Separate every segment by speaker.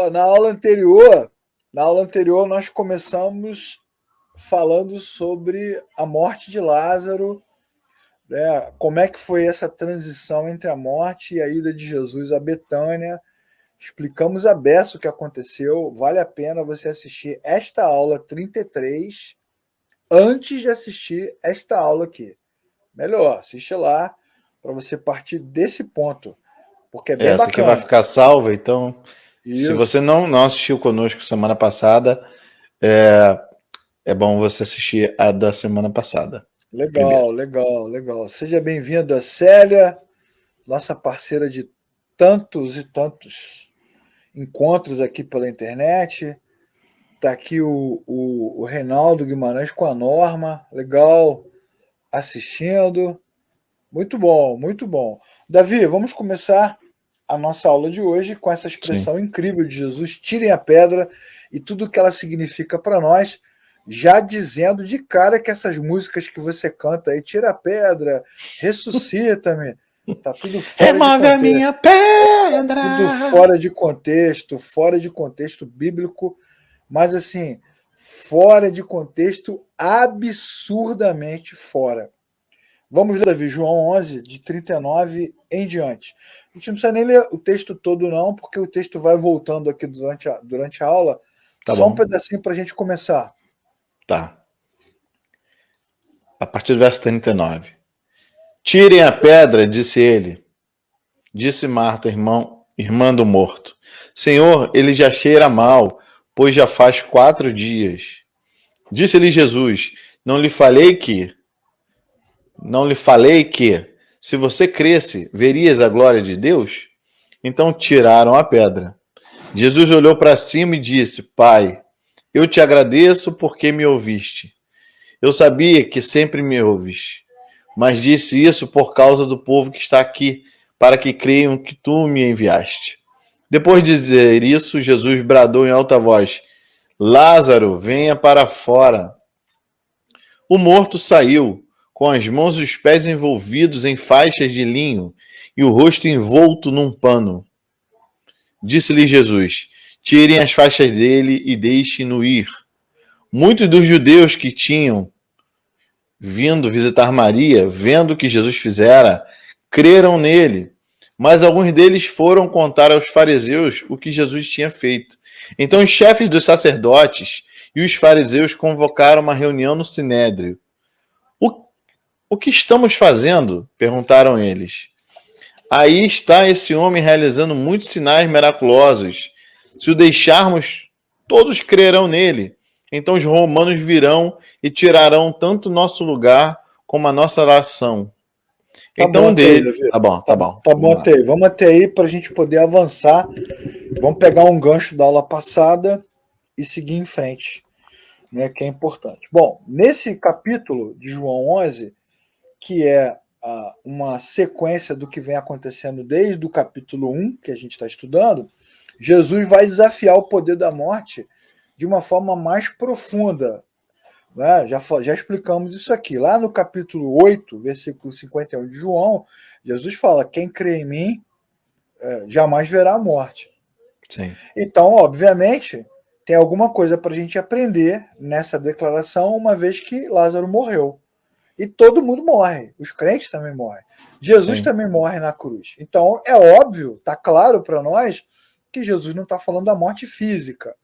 Speaker 1: Ó, na aula anterior nós começamos falando sobre a morte de Lázaro, né? Como é que foi essa transição entre a morte e a ida de Jesus a Betânia. Explicamos a beça o que aconteceu. Vale a pena você assistir esta aula 33 antes de assistir esta aula aqui. Melhor, assiste lá para você partir desse ponto, porque é bem
Speaker 2: Essa aqui vai
Speaker 1: bacana.
Speaker 2: ficar salva, então se
Speaker 1: Isso.
Speaker 2: você não assistiu conosco semana passada, é bom você assistir a da semana passada primeiro.
Speaker 1: Legal, legal, legal. Seja bem-vinda, Célia, nossa parceira de tantos e tantos encontros aqui pela internet. Está aqui o Reinaldo Guimarães com a Norma. Legal, assistindo. Muito bom, muito bom. Davi, vamos começar a nossa aula de hoje com essa
Speaker 2: Sim.
Speaker 1: expressão incrível de Jesus: tirem a pedra, e tudo o que ela significa para nós, já dizendo de cara que essas músicas que você canta aí, tira a pedra, ressuscita-me, tá tudo fora de
Speaker 2: Remove a minha
Speaker 1: contexto. Tudo
Speaker 2: pedra.
Speaker 1: fora de contexto bíblico, mas assim, fora de contexto, absurdamente fora. Vamos ler, Davi, João 11, de 39 em diante. A gente não precisa nem ler o texto todo, não, porque o texto vai voltando aqui durante a aula.
Speaker 2: Tá
Speaker 1: Só um
Speaker 2: bom.
Speaker 1: pedacinho para a gente começar.
Speaker 2: Tá. A partir do verso 39. Tirem a pedra, disse ele. Disse Marta, irmã do morto. Senhor, ele já cheira mal, pois já faz 4 dias. Disse-lhe Jesus, não lhe falei que, se você cresce, verias a glória de Deus? Então tiraram a pedra. Jesus olhou para cima e disse, Pai, eu te agradeço porque me ouviste. Eu sabia que sempre me ouves, mas disse isso por causa do povo que está aqui, para que creiam que tu me enviaste. Depois de dizer isso, Jesus bradou em alta voz, Lázaro, venha para fora. O morto saiu, com as mãos e os pés envolvidos em faixas de linho e o rosto envolto num pano. Disse-lhe Jesus, tirem as faixas dele e deixem-no ir. Muitos dos judeus que tinham vindo visitar Maria, vendo o que Jesus fizera, creram nele. Mas alguns deles foram contar aos fariseus o que Jesus tinha feito. Então os chefes dos sacerdotes e os fariseus convocaram uma reunião no Sinédrio. O que estamos fazendo? Perguntaram eles. Aí está esse homem realizando muitos sinais miraculosos. Se o deixarmos, todos crerão nele. Então os romanos virão e tirarão tanto o nosso lugar como a nossa nação.
Speaker 1: Tá bom
Speaker 2: Então
Speaker 1: até aí,
Speaker 2: dele.
Speaker 1: Davi.
Speaker 2: Tá bom, tá bom.
Speaker 1: Tá bom
Speaker 2: Vamos lá.
Speaker 1: até aí. Vamos até aí para a gente poder avançar. Vamos pegar um gancho da aula passada e seguir em frente, né, que é importante. Bom, nesse capítulo de João 11, que é uma sequência do que vem acontecendo desde o capítulo 1, que a gente está estudando, Jesus vai desafiar o poder da morte de uma forma mais profunda. Né? Já explicamos isso aqui. Lá no capítulo 8, versículo 51 de João, Jesus fala: quem crê em mim jamais verá a morte.
Speaker 2: Sim.
Speaker 1: Então, obviamente, tem alguma coisa para a gente aprender nessa declaração, uma vez que Lázaro morreu. E todo mundo morre. Os crentes também morrem. Jesus
Speaker 2: Sim.
Speaker 1: também morre na cruz. Então, é óbvio, está claro para nós que Jesus não está falando da morte física.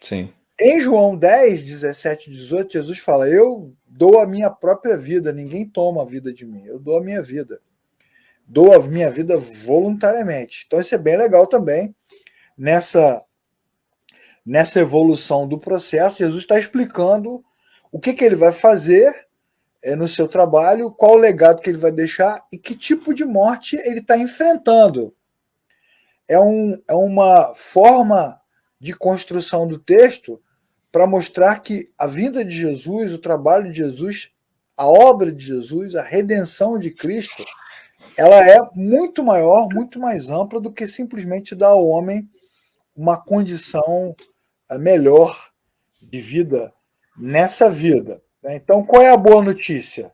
Speaker 2: Sim.
Speaker 1: Em João 10, 17 e 18, Jesus fala: eu dou a minha própria vida, ninguém toma a vida de mim, eu dou a minha vida. Dou a minha vida voluntariamente. Então isso é bem legal também. Nessa evolução do processo, Jesus está explicando o que ele vai fazer no seu trabalho, qual o legado que ele vai deixar e que tipo de morte ele está enfrentando. É uma forma de construção do texto para mostrar que a vinda de Jesus, o trabalho de Jesus, a obra de Jesus, a redenção de Cristo, ela é muito maior, muito mais ampla do que simplesmente dar ao homem uma condição melhor de vida nessa vida. Então, qual é a boa notícia?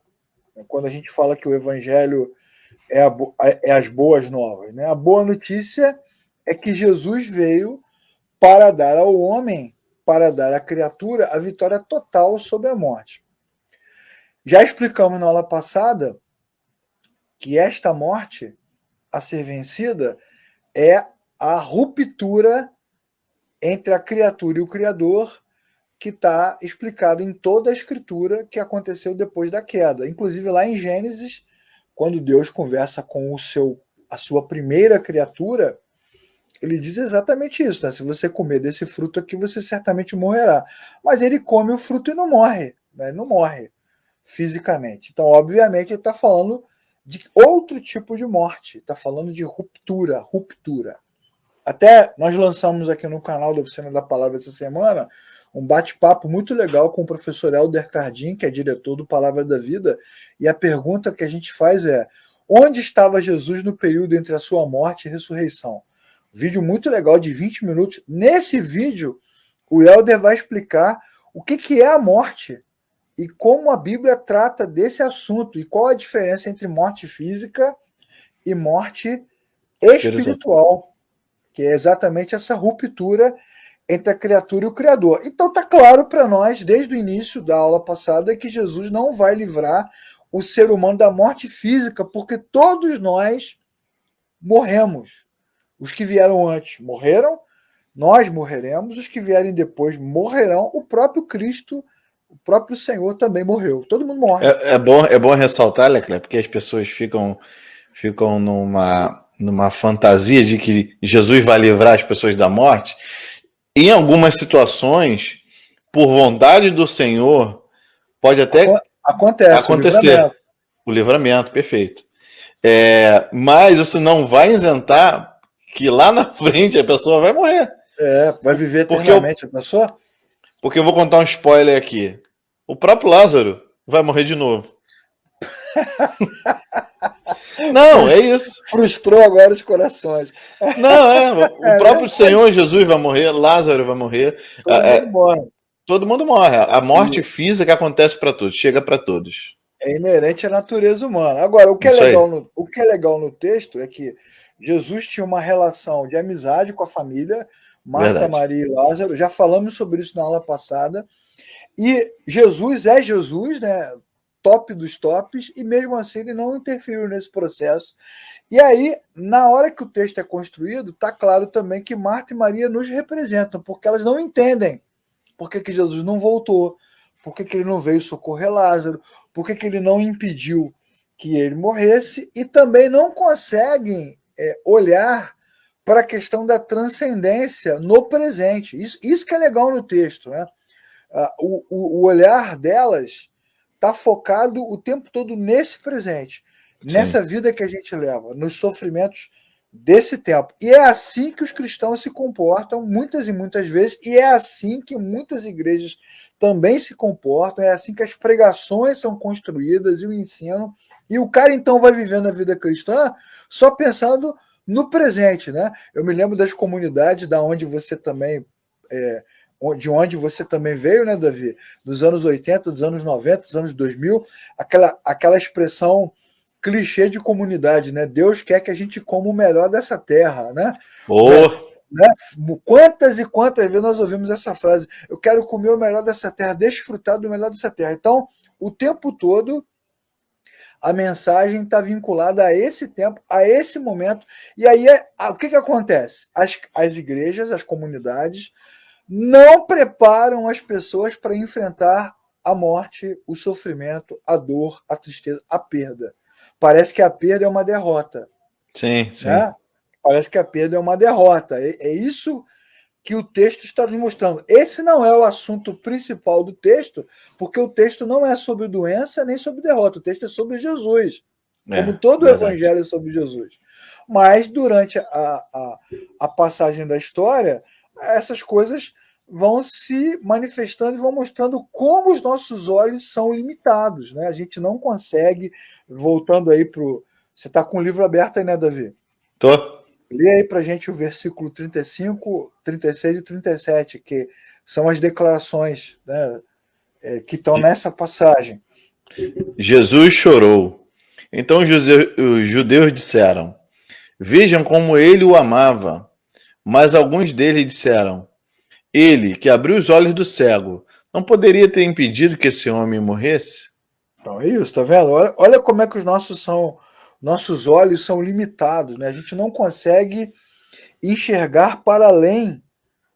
Speaker 1: Quando a gente fala que o Evangelho é as boas novas. A boa notícia é que Jesus veio para dar ao homem, para dar à criatura, a vitória total sobre a morte. Já explicamos na aula passada que esta morte a ser vencida é a ruptura entre a criatura e o Criador, que está explicado em toda a Escritura que aconteceu depois da queda. Inclusive lá em Gênesis, quando Deus conversa com a sua primeira criatura, ele diz exatamente isso, né? Se você comer desse fruto aqui, você certamente morrerá. Mas ele come o fruto e não morre, né? Ele não morre fisicamente. Então, obviamente, ele está falando de outro tipo de morte, está falando de ruptura. Até nós lançamos aqui no canal da Oficina da Palavra essa semana um bate-papo muito legal com o professor Helder Cardim, que é diretor do Palavra da Vida, e a pergunta que a gente faz é: onde estava Jesus no período entre a sua morte e ressurreição? Vídeo muito legal de 20 minutos. Nesse vídeo, o Helder vai explicar o que é a morte e como a Bíblia trata desse assunto e qual a diferença entre morte física e morte espiritual, que é exatamente essa ruptura entre a criatura e o Criador. Então está claro para nós, desde o início da aula passada, que Jesus não vai livrar o ser humano da morte física, porque todos nós morremos. Os que vieram antes morreram, nós morreremos, os que vierem depois morrerão, o próprio Cristo, o próprio Senhor também morreu. Todo mundo morre.
Speaker 2: É bom ressaltar, Leclerc, porque as pessoas ficam numa fantasia de que Jesus vai livrar as pessoas da morte. Em algumas situações, por vontade do Senhor, pode até acontecer. O livramento, perfeito. Mas isso não vai isentar que lá na frente a pessoa vai morrer.
Speaker 1: Vai viver eternamente a pessoa?
Speaker 2: Porque eu vou contar um spoiler aqui. O próprio Lázaro vai morrer de novo. Não, é isso.
Speaker 1: Frustrou agora os corações.
Speaker 2: Não, o próprio Senhor Jesus vai morrer, Lázaro vai morrer.
Speaker 1: Todo mundo morre.
Speaker 2: Todo mundo morre. A morte física acontece para todos, chega para todos.
Speaker 1: É inerente à natureza humana. Agora, o que é legal no texto é que Jesus tinha uma relação de amizade com a família, Marta, verdade, Maria e Lázaro. Já falamos sobre isso na aula passada. E Jesus é Jesus, né? Top dos tops, e mesmo assim ele não interferiu nesse processo. E aí, na hora que o texto é construído, está claro também que Marta e Maria nos representam, porque elas não entendem por que Jesus não voltou, por que ele não veio socorrer Lázaro, por que ele não impediu que ele morresse, e também não conseguem olhar para a questão da transcendência no presente. Isso que é legal no texto, né? O olhar delas está focado o tempo todo nesse presente, nessa vida que a gente leva, nos sofrimentos desse tempo. E é assim que os cristãos se comportam muitas e muitas vezes, e é assim que muitas igrejas também se comportam, é assim que as pregações são construídas e o ensino. E o cara, então, vai vivendo a vida cristã só pensando no presente, né? Eu me lembro das comunidades da onde você também... de onde você também veio, né, Davi? Dos anos 80, dos anos 90, dos anos 2000, aquela expressão clichê de comunidade, né? Deus quer que a gente coma o melhor dessa terra, né? Né? Quantas e quantas vezes nós ouvimos essa frase? Eu quero comer o melhor dessa terra, desfrutar do melhor dessa terra. Então, o tempo todo, a mensagem está vinculada a esse tempo, a esse momento. E aí, o que acontece? As igrejas, as comunidades, não preparam as pessoas para enfrentar a morte, o sofrimento, a dor, a tristeza, a perda. Parece que a perda é uma derrota.
Speaker 2: Sim.
Speaker 1: Né? Parece que a perda é uma derrota. É isso que o texto está nos mostrando. Esse não é o assunto principal do texto, porque o texto não é sobre doença nem sobre derrota. O texto é sobre Jesus. Como todo o evangelho é sobre Jesus. Mas durante a passagem da história, essas coisas vão se manifestando e vão mostrando como os nossos olhos são limitados, né? A gente não consegue, voltando aí para o... Você está com o livro aberto aí, né, Davi?
Speaker 2: Tô.
Speaker 1: Lê aí para a gente o versículo 35, 36 e 37, que são as declarações, né, que estão nessa passagem.
Speaker 2: Jesus chorou. Então os judeus disseram: vejam como ele o amava. Mas alguns deles disseram: Ele, que abriu os olhos do cego, não poderia ter impedido que esse homem morresse?
Speaker 1: Então é isso, tá vendo? Olha como é que nossos olhos são limitados, né? A gente não consegue enxergar para além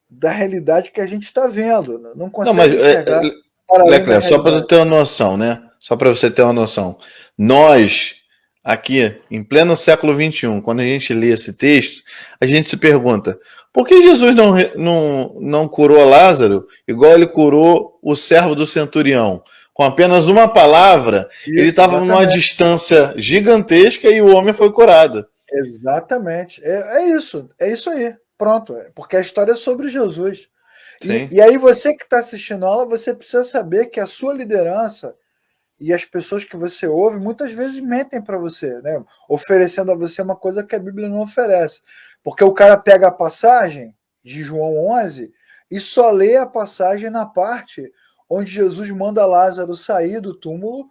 Speaker 1: da realidade que a gente está vendo, né? Não
Speaker 2: Não, mas,
Speaker 1: consegue enxergar para além da
Speaker 2: Leclerc, só para
Speaker 1: realidade.
Speaker 2: ter uma noção, né? Só para você ter uma noção. Nós, aqui, em pleno século XXI, quando a gente lê esse texto, a gente se pergunta: por que Jesus não curou Lázaro igual ele curou o servo do centurião? Com apenas uma palavra, ele
Speaker 1: Isso,
Speaker 2: estava numa
Speaker 1: exatamente.
Speaker 2: distância gigantesca e o homem foi curado.
Speaker 1: Exatamente. É isso aí. Pronto. Porque a história é sobre Jesus. E,
Speaker 2: Sim.
Speaker 1: e aí você que está assistindo a aula, você precisa saber que a sua liderança e as pessoas que você ouve muitas vezes mentem para você, né? Oferecendo a você uma coisa que a Bíblia não oferece. Porque o cara pega a passagem de João 11 e só lê a passagem na parte onde Jesus manda Lázaro sair do túmulo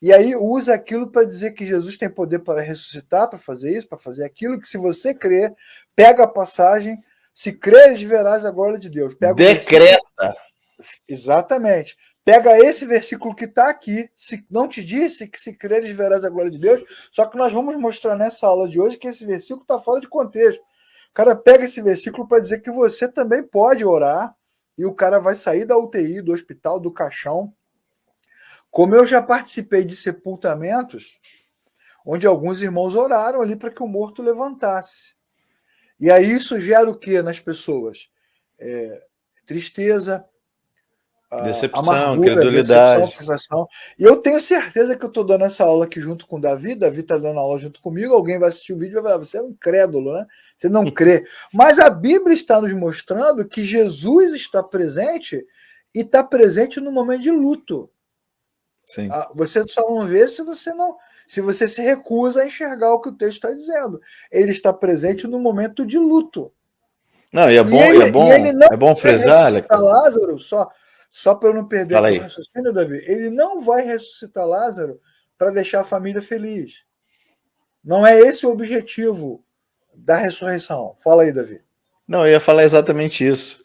Speaker 1: e aí usa aquilo para dizer que Jesus tem poder para ressuscitar, para fazer isso, para fazer aquilo, que se você crer, pega a passagem, se creres verás a glória de Deus. Pega o versículo.
Speaker 2: Decreta.
Speaker 1: Exatamente. Pega esse versículo que está aqui. Se não te disse que se creres verás a glória de Deus, só que nós vamos mostrar nessa aula de hoje que esse versículo está fora de contexto. O cara pega esse versículo para dizer que você também pode orar e o cara vai sair da UTI, do hospital, do caixão. Como eu já participei de sepultamentos, onde alguns irmãos oraram ali para que o morto levantasse. E aí isso gera o que nas pessoas? Tristeza,
Speaker 2: Decepção,
Speaker 1: amargura, decepção,
Speaker 2: incredulidade.
Speaker 1: frustração. E eu tenho certeza que eu estou dando essa aula aqui junto com o Davi. Davi está dando aula junto comigo. Alguém vai assistir o vídeo e vai falar: você é um incrédulo, né? Você não crê. Mas a Bíblia está nos mostrando que Jesus está presente e está presente no momento de luto.
Speaker 2: Sim.
Speaker 1: Você só não vê se você não. Se você se recusa a enxergar o que o texto está dizendo. Ele está presente no momento de luto.
Speaker 2: Não, e
Speaker 1: E ele não
Speaker 2: é bom
Speaker 1: vai
Speaker 2: frisar,
Speaker 1: ressuscitar
Speaker 2: Leclerc.
Speaker 1: Lázaro, só para eu não perder
Speaker 2: Fala
Speaker 1: aqui o
Speaker 2: aí.
Speaker 1: raciocínio, Davi. Ele não vai ressuscitar Lázaro para deixar a família feliz. Não é esse o objetivo da ressurreição. Fala aí, Davi.
Speaker 2: Não, eu ia falar exatamente isso.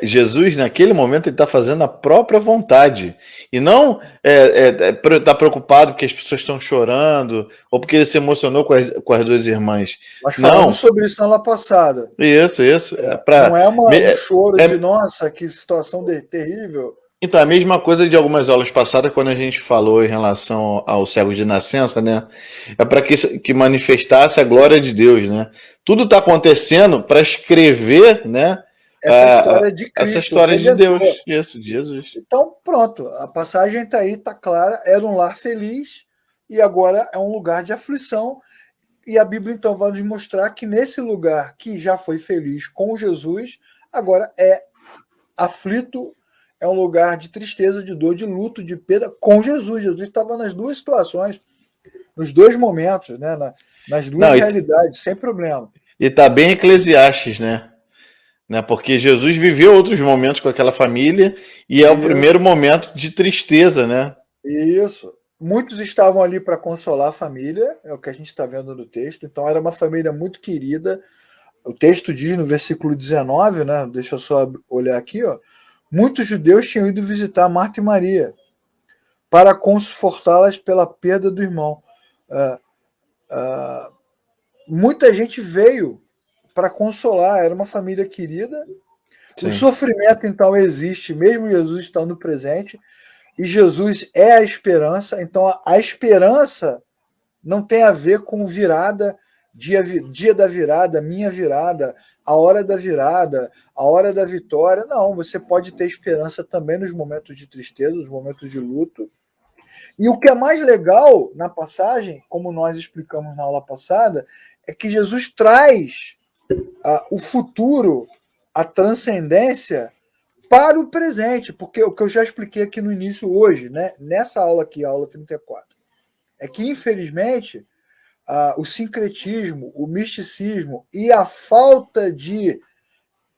Speaker 2: Jesus, naquele momento, ele está fazendo a própria vontade. E não está preocupado porque as pessoas estão chorando, ou porque ele se emocionou com as duas irmãs.
Speaker 1: Nós falamos
Speaker 2: Não,
Speaker 1: sobre isso na aula passada.
Speaker 2: isso.
Speaker 1: Não é um choro de
Speaker 2: É,
Speaker 1: nossa, que situação terrível.
Speaker 2: então, a mesma coisa de algumas aulas passadas, quando a gente falou em relação ao cego de nascença, né? É para que manifestasse a glória de Deus, né? Tudo está acontecendo para escrever, né?
Speaker 1: Essa história de
Speaker 2: Essa
Speaker 1: Cristo, o
Speaker 2: história de Deus,
Speaker 1: Redentor.
Speaker 2: isso, de Jesus.
Speaker 1: Então, pronto. A passagem está aí, está clara. Era um lar feliz e agora é um lugar de aflição. E a Bíblia então vai nos mostrar que nesse lugar que já foi feliz com Jesus, agora é aflito, é um lugar de tristeza, de dor, de luto, de perda com Jesus. Jesus estava nas duas situações, nos dois momentos, né? Nas duas
Speaker 2: Não,
Speaker 1: realidades, sem problema.
Speaker 2: e tá bem Eclesiastes, né? Porque Jesus viveu outros momentos com aquela família e é o
Speaker 1: Isso,
Speaker 2: primeiro momento de tristeza, né?
Speaker 1: isso. Muitos estavam ali para consolar a família, é o que a gente está vendo no texto. Então, era uma família muito querida. O texto diz no versículo 19, né? Deixa eu só olhar aqui, ó. Muitos judeus tinham ido visitar Marta e Maria para confortá-las pela perda do irmão. Ah, muita gente veio para consolar, era uma família querida. O
Speaker 2: Sim.
Speaker 1: sofrimento, então, existe, mesmo Jesus estando presente, e Jesus é a esperança. Então, a esperança não tem a ver com virada, dia da virada, minha virada, a hora da virada, a hora da vitória. Não, você pode ter esperança também nos momentos de tristeza, nos momentos de luto. E o que é mais legal na passagem, como nós explicamos na aula passada, é que Jesus traz o futuro, a transcendência para o presente, porque o que eu já expliquei aqui no início hoje, né, nessa aula aqui, a aula 34, é que infelizmente o sincretismo, o misticismo e a falta de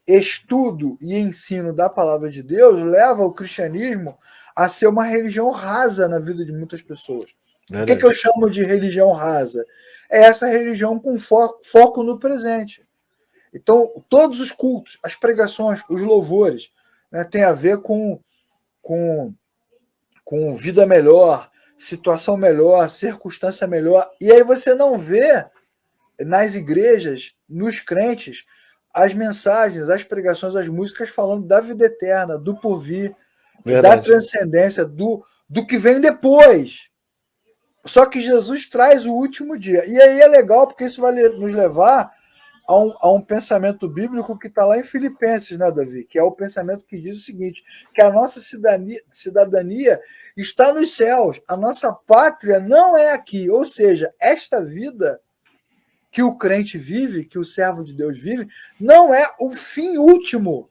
Speaker 1: estudo e ensino da palavra de Deus leva o cristianismo a ser uma religião rasa na vida de muitas pessoas. O que eu
Speaker 2: Verdade.
Speaker 1: chamo de religião rasa? É essa religião com foco no presente. Então, todos os cultos, as pregações, os louvores, né, tem a ver com vida melhor, situação melhor, circunstância melhor. E aí você não vê nas igrejas, nos crentes, as mensagens, as pregações, as músicas falando da vida eterna, do porvir, da
Speaker 2: Verdade.
Speaker 1: transcendência, do que vem depois. Só que Jesus traz o último dia. E aí é legal, porque isso vai nos levar a um pensamento bíblico que está lá em Filipenses, né, Davi? Que é o pensamento que diz o seguinte, que a nossa cidadania está nos céus, a nossa pátria não é aqui. Ou seja, esta vida que o crente vive, que o servo de Deus vive, não é o fim último.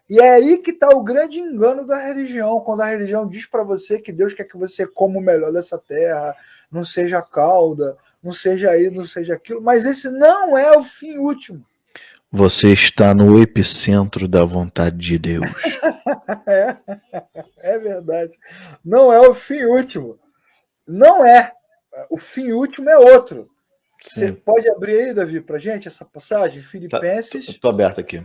Speaker 1: E é aí que está o grande engano da religião, quando a religião diz para você que Deus quer que você coma o melhor dessa terra, não seja cauda, não seja isso, não seja aquilo, mas esse não é o fim último.
Speaker 2: Você está no epicentro da vontade de Deus.
Speaker 1: É verdade. Não é o fim último. Não é. O fim último é outro. Você
Speaker 2: Sim.
Speaker 1: pode abrir aí, Davi, para gente essa passagem? Filipenses.
Speaker 2: Estou aberto aqui.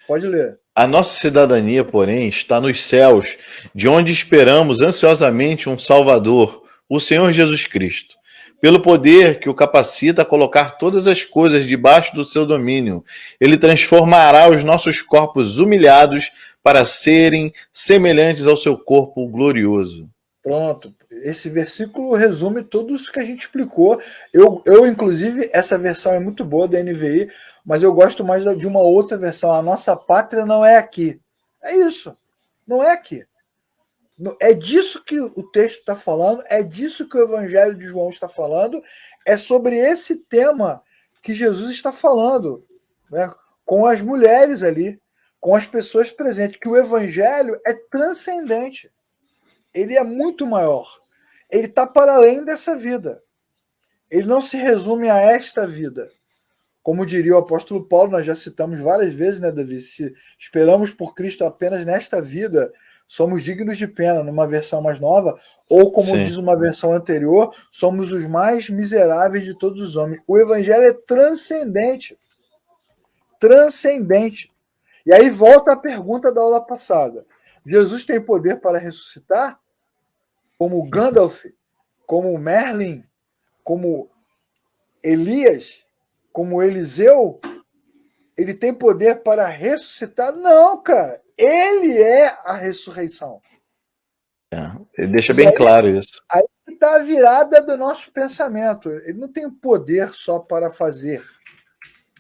Speaker 1: Pode ler.
Speaker 2: A nossa cidadania, porém, está nos céus, de onde esperamos ansiosamente um Salvador, o Senhor Jesus Cristo. Pelo poder que o capacita a colocar todas as coisas debaixo do seu domínio, ele transformará os nossos corpos humilhados para serem semelhantes ao seu corpo glorioso.
Speaker 1: Pronto. Esse versículo resume tudo isso que a gente explicou. Eu, inclusive, essa versão é muito boa da NVI, mas eu gosto mais de uma outra versão. A nossa pátria não é aqui. É isso. Não é aqui. É disso que o texto está falando, é disso que o Evangelho de João está falando, é sobre esse tema que Jesus está falando, né? Com as mulheres ali, com as pessoas presentes, que o Evangelho é transcendente. Ele é muito maior. Ele está para além dessa vida. Ele não se resume a esta vida. Como diria o apóstolo Paulo, nós já citamos várias vezes, né, Davi? Se esperamos por Cristo apenas nesta vida, somos dignos de pena, numa versão mais nova, ou como
Speaker 2: Sim.
Speaker 1: diz uma versão anterior, somos os mais miseráveis de todos os homens. O evangelho é transcendente. Transcendente. E aí volta a pergunta da aula passada. Jesus tem poder para ressuscitar? Como Gandalf, como Merlin, como Elias, como Eliseu? Ele tem poder para ressuscitar? Não, cara. Ele é a ressurreição.
Speaker 2: Ele deixa bem claro isso.
Speaker 1: Aí está a virada do nosso pensamento. Ele não tem poder só para fazer.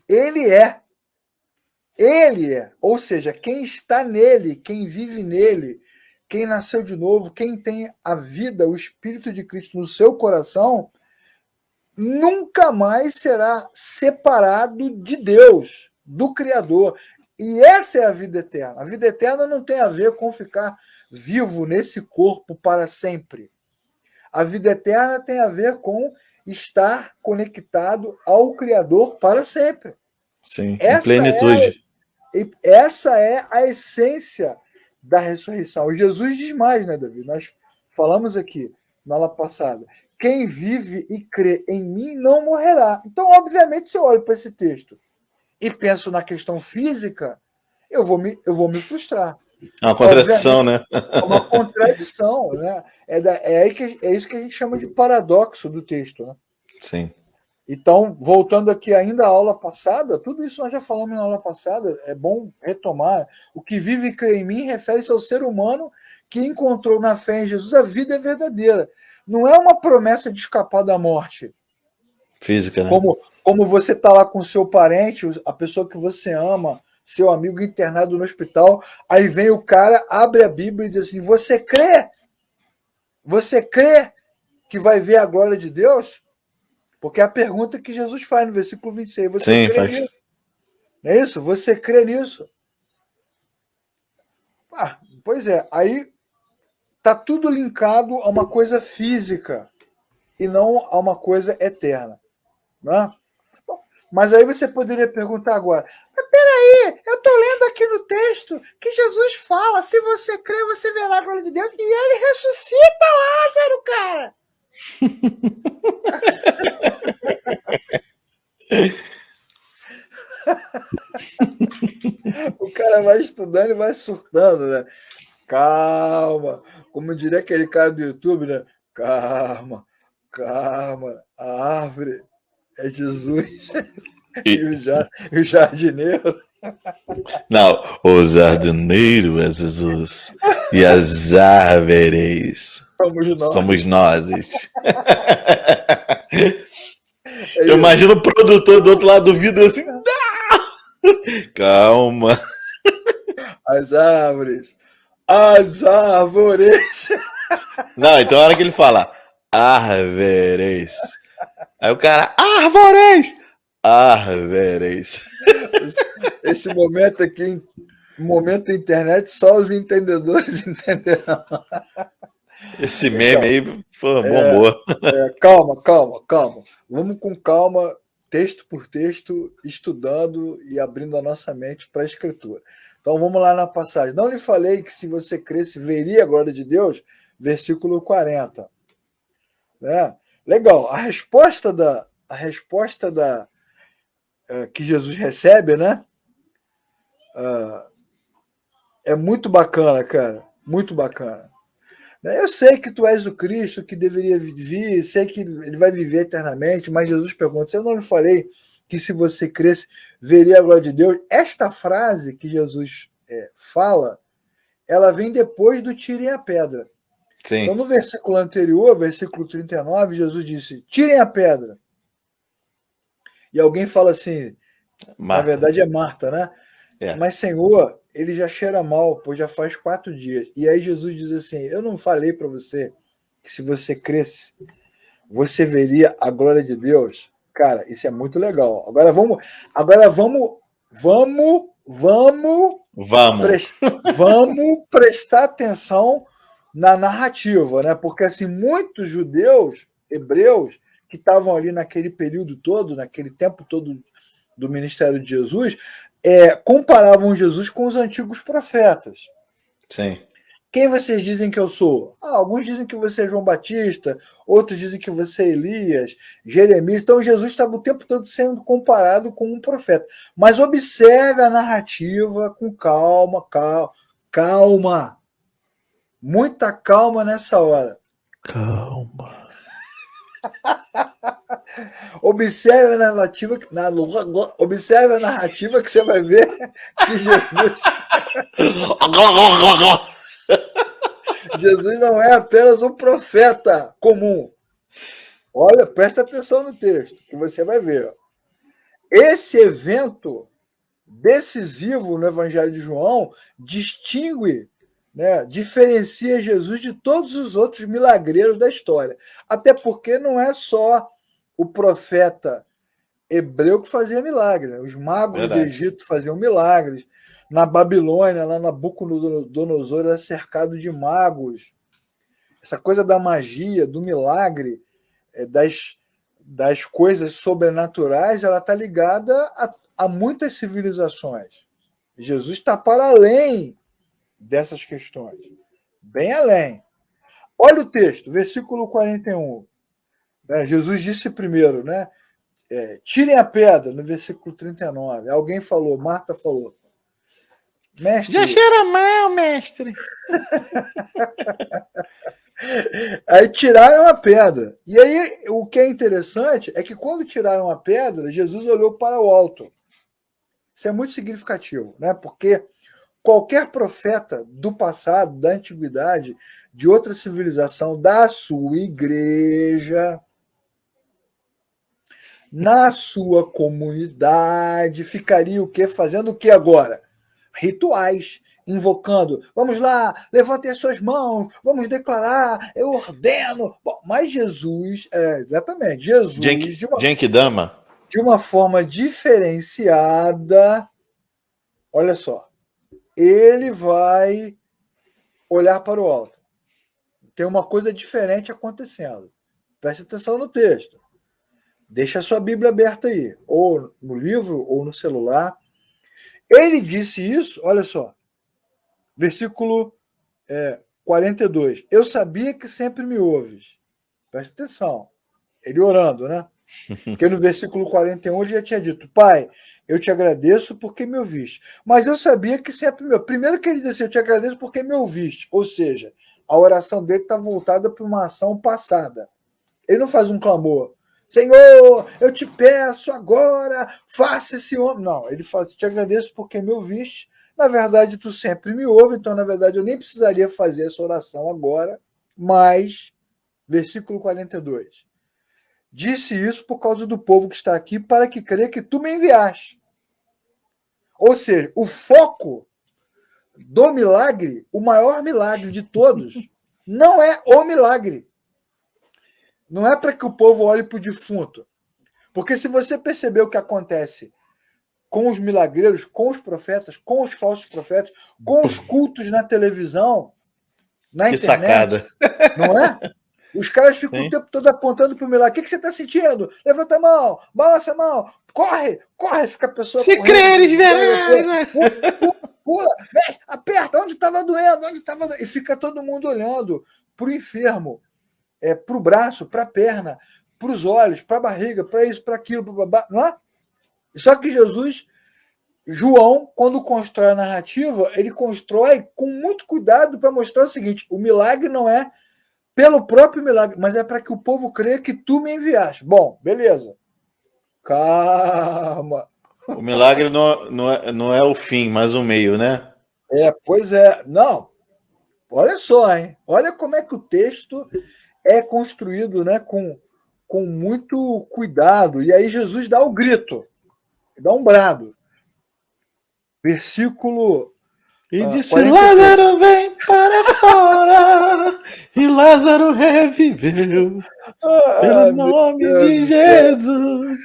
Speaker 1: Ele é. Ele é. Ou seja, quem está nele, quem vive nele, quem nasceu de novo, quem tem a vida, o Espírito de Cristo no seu coração, nunca mais será separado de Deus, do Criador. E essa é a vida eterna. A vida eterna não tem a ver com ficar vivo nesse corpo para sempre. A vida eterna tem a ver com estar conectado ao Criador para sempre.
Speaker 2: Sim, em plenitude.
Speaker 1: Essa é a essência da ressurreição. E Jesus diz mais, né, Davi? Nós falamos aqui na aula passada. Quem vive e crê em mim não morrerá. Então, obviamente, se eu olho para esse texto e penso na questão física, eu vou me frustrar.
Speaker 2: É uma contradição, né?
Speaker 1: É uma contradição, né? É isso que a gente chama de paradoxo do texto, né?
Speaker 2: Sim.
Speaker 1: Então, voltando aqui ainda à aula passada, tudo isso nós já falamos na aula passada, é bom retomar. O que vive e crê em mim refere-se ao ser humano que encontrou na fé em Jesus a vida verdadeira. Não é uma promessa de escapar da morte.
Speaker 2: Física, né?
Speaker 1: Como você está lá com o seu parente, a pessoa que você ama, seu amigo internado no hospital, aí vem o cara, abre a Bíblia e diz assim, você crê? Você crê que vai ver a glória de Deus? Porque é a pergunta que Jesus faz no versículo 26. Você
Speaker 2: Sim,
Speaker 1: crê
Speaker 2: faz.
Speaker 1: nisso? Não é isso? Você crê nisso? Pois é. Aí tá tudo linkado a uma coisa física e não a uma coisa eterna. Né? Mas aí você poderia perguntar agora, mas peraí, eu estou lendo aqui no texto que Jesus fala, se você crê, você verá a glória de Deus, e ele ressuscita Lázaro, cara! cara vai estudando e vai surtando, né? Calma. Como diria aquele cara do YouTube, né? Calma, calma. A árvore é Jesus e
Speaker 2: E,
Speaker 1: o jardineiro
Speaker 2: não, o jardineiro é Jesus e as árvores
Speaker 1: somos
Speaker 2: somos
Speaker 1: nós.
Speaker 2: nós.
Speaker 1: É
Speaker 2: Eu
Speaker 1: isso.
Speaker 2: imagino o produtor do outro lado do vidro assim, calma.
Speaker 1: As árvores. As árvores.
Speaker 2: Não, então a hora que ele fala árvores, aí o cara, árvores, árvores.
Speaker 1: Esse momento aqui, momento internet, só os entendedores entenderão.
Speaker 2: Esse meme
Speaker 1: Então,
Speaker 2: aí, pô, bombou.
Speaker 1: calma, calma, calma. Vamos com calma, texto por texto, estudando e abrindo a nossa mente para a escritura. Então vamos lá na passagem. Não lhe falei que se você cresce, veria a glória de Deus? Versículo 40. Né? Legal. A resposta que Jesus recebe, né? É muito bacana, cara. Muito bacana. Eu sei que tu és o Cristo que deveria vir, sei que ele vai viver eternamente, mas Jesus pergunta: se eu não lhe falei que se você cresce, veria a glória de Deus? Esta frase que Jesus fala, ela vem depois do tirem a pedra. Então,
Speaker 2: Sim,
Speaker 1: no versículo anterior, versículo 39, Jesus disse: tirem a pedra. E alguém fala assim, na
Speaker 2: Marta.
Speaker 1: verdade é Marta, né?
Speaker 2: É.
Speaker 1: Mas, Senhor, ele já cheira mal, pois já faz 4 dias. E aí Jesus diz assim: eu não falei para você que se você cresce, você veria a glória de Deus? Cara, isso é muito legal. Vamos
Speaker 2: Vamos.
Speaker 1: vamos prestar atenção na narrativa, né? Porque assim, muitos judeus, hebreus, que estavam ali naquele período todo, naquele tempo todo do ministério de Jesus, comparavam Jesus com os antigos profetas.
Speaker 2: Sim.
Speaker 1: Quem vocês dizem que eu sou? Alguns dizem que você é João Batista, outros dizem que você é Elias, Jeremias. Então Jesus estava o tempo todo sendo comparado com um profeta. Mas observe a narrativa com calma, calma, calma. Muita calma nessa hora.
Speaker 2: Calma.
Speaker 1: Observe a narrativa que você vai ver que Jesus não é apenas um profeta comum. Olha, presta atenção no texto, que você vai ver. Esse evento decisivo no Evangelho de João distingue, né, diferencia Jesus de todos os outros milagreiros da história. Até porque não é só o profeta hebreu que fazia milagre. Né? Os magos do
Speaker 2: Verdade.
Speaker 1: Egito faziam milagres. Na Babilônia, lá Nabucodonosor era cercado de magos. Essa coisa da magia, do milagre, das coisas sobrenaturais, ela está ligada a muitas civilizações. Jesus está para além dessas questões, bem além. Olha o texto, versículo 41. Jesus disse primeiro, né? Tirem a pedra, no versículo 39. Alguém falou, Marta falou,
Speaker 2: Já
Speaker 1: mestre.
Speaker 2: cheira mal, mestre.
Speaker 1: Aí tiraram a pedra. E aí o que é interessante é que quando tiraram a pedra, Jesus olhou para o alto. Isso é muito significativo, né? Porque qualquer profeta do passado, da antiguidade, de outra civilização, da sua igreja, na sua comunidade, ficaria o quê? Fazendo o que agora? Rituais, invocando. Vamos lá, levantem as suas mãos, vamos declarar, eu ordeno. Bom, mas Jesus, exatamente, Jesus,
Speaker 2: Genkidama.
Speaker 1: de uma forma diferenciada, olha só, ele vai olhar para o alto. Tem uma coisa diferente acontecendo. Preste atenção no texto. Deixa a sua Bíblia aberta aí, ou no livro, ou no celular. Ele disse isso, olha só, versículo 42. Eu sabia que sempre me ouves. Preste atenção. Ele orando, né? Porque no versículo 41 ele já tinha dito: Pai, eu te agradeço porque me ouviste. Mas eu sabia que sempre meu. Primeiro que ele disse, eu te agradeço porque me ouviste. Ou seja, a oração dele está voltada para uma ação passada. Ele não faz um clamor. Senhor, eu te peço agora, faça esse homem. Não, ele fala, te agradeço porque me ouviste. Na verdade, tu sempre me ouve, então, na verdade, eu nem precisaria fazer essa oração agora. Mas, versículo 42. Disse isso por causa do povo que está aqui, para que creia que tu me enviaste. Ou seja, o foco do milagre, o maior milagre de todos, não é o milagre. Não é para que o povo olhe para o defunto. Porque se você perceber o que acontece com os milagreiros, com os profetas, com os falsos profetas, com os cultos na televisão, na
Speaker 2: Que
Speaker 1: internet,
Speaker 2: sacada.
Speaker 1: não é? Os caras ficam
Speaker 2: Sim.
Speaker 1: o tempo todo apontando para o milagre. O que você está sentindo? Levanta a mão, balança a mão, corre, corre, fica a pessoa
Speaker 2: Se
Speaker 1: correndo.
Speaker 2: creres, verás.
Speaker 1: Pula, mexe, aperta, onde estava doendo, onde estava doendo. E fica todo mundo olhando para o enfermo, para o braço, para a perna, para os olhos, para a barriga, para isso, para aquilo, para babá, não é? Só que Jesus, João, quando constrói a narrativa, ele constrói com muito cuidado para mostrar o seguinte: o milagre não é pelo próprio milagre, mas é para que o povo creia que tu me enviaste. Bom, beleza. Calma.
Speaker 2: O milagre não é o fim, mas o meio, né?
Speaker 1: Pois é. Não, olha só, hein? Olha como é que o texto é construído, né? Com muito cuidado. E aí Jesus dá o grito, dá um brado. Versículo
Speaker 2: E disse:
Speaker 1: 43.
Speaker 2: Lázaro, vem para fora. E Lázaro reviveu. Pelo nome de Jesus.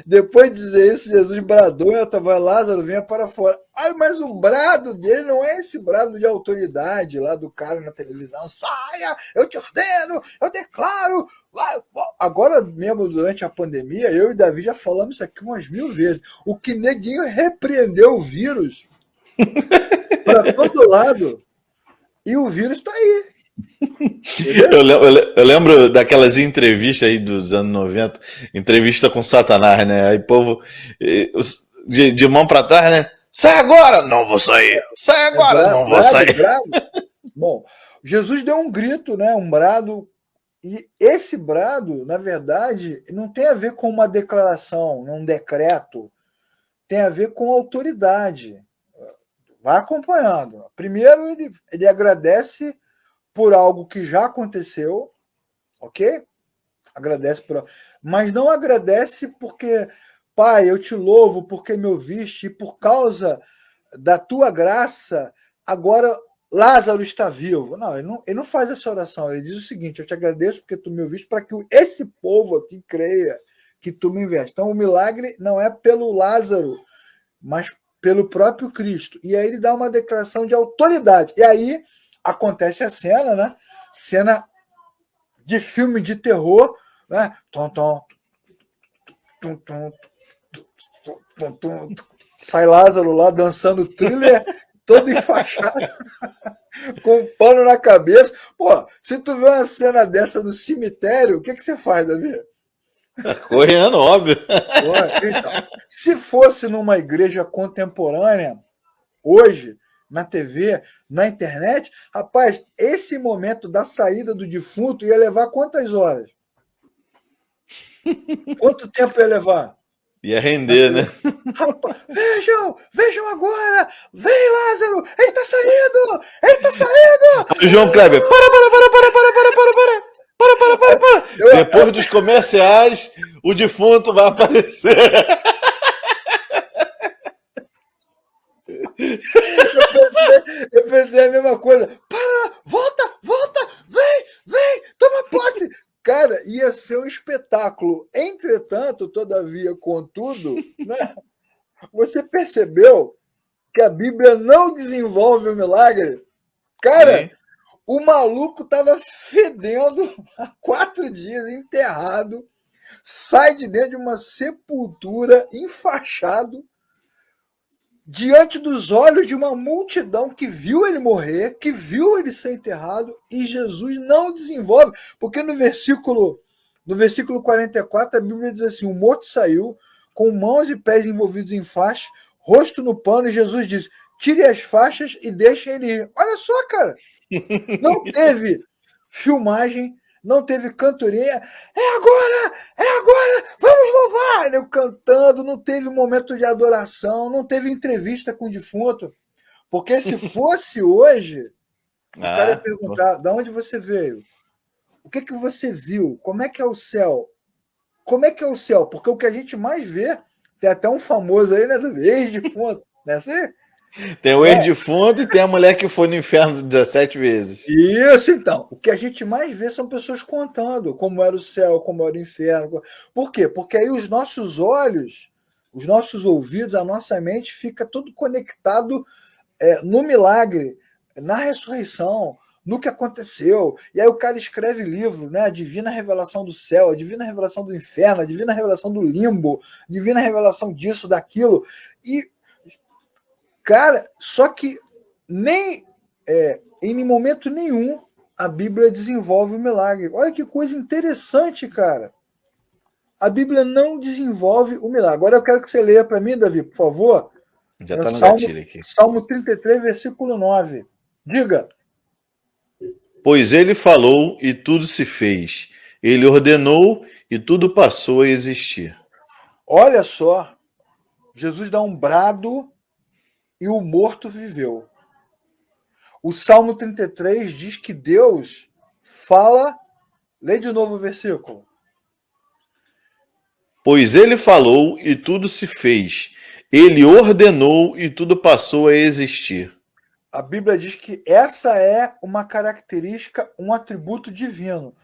Speaker 1: Depois de dizer isso, Jesus bradou e estava Lázaro, venha para fora. Ai, mas o brado dele não é esse brado de autoridade lá do cara na televisão. Saia, eu te ordeno, eu declaro. Agora mesmo, durante a pandemia, eu e Davi já falamos isso aqui umas 1000 vezes. O que neguinho repreendeu o vírus para todo lado e o vírus está aí.
Speaker 2: Eu lembro daquelas entrevistas aí dos anos 90, entrevista com Satanás, né? Aí o povo de mão para trás, né? Sai agora! Não vou sair! Sai agora! Não vou sair!
Speaker 1: Bom, Jesus deu um grito, né? Um brado. E esse brado, na verdade, não tem a ver com uma declaração, um decreto. Tem a ver com autoridade. Vai acompanhando. Primeiro, ele agradece por algo que já aconteceu, ok? Agradece por... Mas não agradece porque, Pai, eu te louvo porque me ouviste e por causa da tua graça, agora Lázaro está vivo. Não, ele não faz essa oração. Ele diz o seguinte: eu te agradeço porque tu me ouviste para que esse povo aqui creia que tu me enviaste. Então o milagre não é pelo Lázaro, mas pelo próprio Cristo. E aí ele dá uma declaração de autoridade. E aí acontece a cena, né? Cena de filme de terror, né? Sai Lázaro lá dançando thriller, todo enfaixado, com um pano na cabeça. Pô, se tu vê uma cena dessa no cemitério, o que você faz, Davi?
Speaker 2: Correndo, óbvio.
Speaker 1: Então, se fosse numa igreja contemporânea, hoje, na TV, na internet, rapaz, esse momento da saída do defunto ia levar quantas horas? Quanto tempo ia levar?
Speaker 2: Ia render, né?
Speaker 1: Rapaz, vejam agora! Vem, Lázaro! Ele tá saindo! Ele tá saindo!
Speaker 2: João Kleber, para. Depois dos comerciais, o defunto vai aparecer.
Speaker 1: Eu pensei a mesma coisa. Para! Volta! Vem! Toma posse! Cara, ia ser um espetáculo. Entretanto, todavia, contudo, né, você percebeu que a Bíblia não desenvolve o milagre? Cara, sim, o maluco estava fedendo há 4 dias, enterrado, sai de dentro de uma sepultura, enfaixado, diante dos olhos de uma multidão que viu ele morrer, que viu ele ser enterrado, e Jesus não desenvolve, porque no versículo 44 a Bíblia diz assim: o morto saiu, com mãos e pés envolvidos em faixas, rosto no pano, e Jesus disse: tire as faixas e deixe ele ir. Olha só, cara. Não teve filmagem, não teve cantoria. É agora, vamos louvar! Eu cantando, não teve momento de adoração, não teve entrevista com o defunto. Porque se fosse hoje, o cara ia perguntar: de onde você veio? O que você viu? Como é que é o céu? Como é que é o céu? Porque o que a gente mais vê, tem até um famoso aí, né? Do ex-defunto, né? Assim?
Speaker 2: Tem o ex-defunto e tem a mulher que foi no inferno 17 vezes.
Speaker 1: Isso, então. O que a gente mais vê são pessoas contando como era o céu, como era o inferno. Por quê? Porque aí os nossos olhos, os nossos ouvidos, a nossa mente fica tudo conectado no milagre, na ressurreição, no que aconteceu. E aí o cara escreve livro, né? A divina revelação do céu, a divina revelação do inferno, a divina revelação do limbo, a divina revelação disso, daquilo. E, cara, só que nem em momento nenhum a Bíblia desenvolve o milagre. Olha que coisa interessante, cara. A Bíblia não desenvolve o milagre. Agora eu quero que você leia para mim, Davi, por favor.
Speaker 2: Já está no gatilho aqui.
Speaker 1: Salmo 33, versículo 9. Diga.
Speaker 2: Pois ele falou e tudo se fez. Ele ordenou e tudo passou a existir.
Speaker 1: Olha só. Jesus dá um brado e o morto viveu. O Salmo 33 diz que Deus fala. Lê de novo o versículo.
Speaker 2: Pois ele falou e tudo se fez. Ele ordenou e tudo passou a existir.
Speaker 1: A Bíblia diz que essa é uma característica, um atributo divino.